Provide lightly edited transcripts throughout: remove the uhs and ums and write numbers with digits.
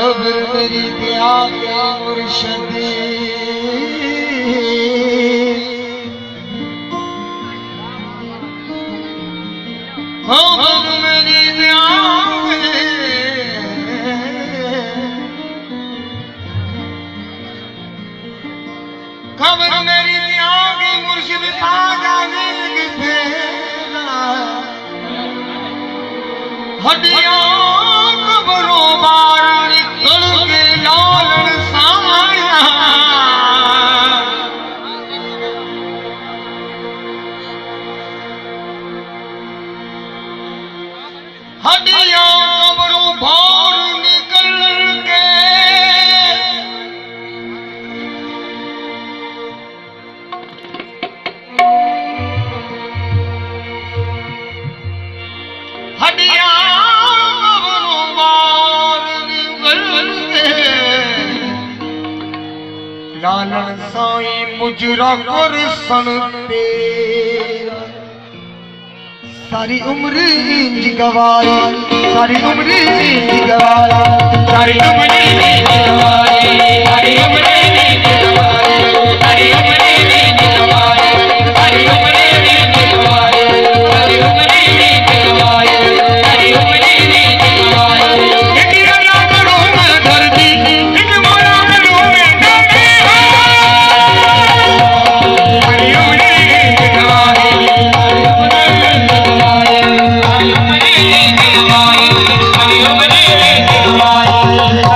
मेरी दया के मुर्शदी मेरी दया खबर मेरी दया की मुर्शिद हड्डियां कब्रों बार निकल के लालन साया हड्डियां कब्रों बार निकल के हड्डियां लालन साईं मुजरा कर सन तेरा सारी उम्र इंज गवाई सारी उम्र इंज गवाई सारी उम्र इंज गवाई सारी उम्र इंज गवाई सारी उम्र इंज गवाई सारी उम्र इंज गवाई सारी उम्र इंज गवाई सारी उम्र इंज गवाई एक राजा करो मैं धरती एक माया करो मैं धरती सारी उम्र इंज गवाई सारी उम्र इंज गवाई सारी उम्र इंज गवाई सारी उम्र इंज गवाई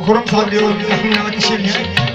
खुरम साहब जी और अपनी नाम की शेर है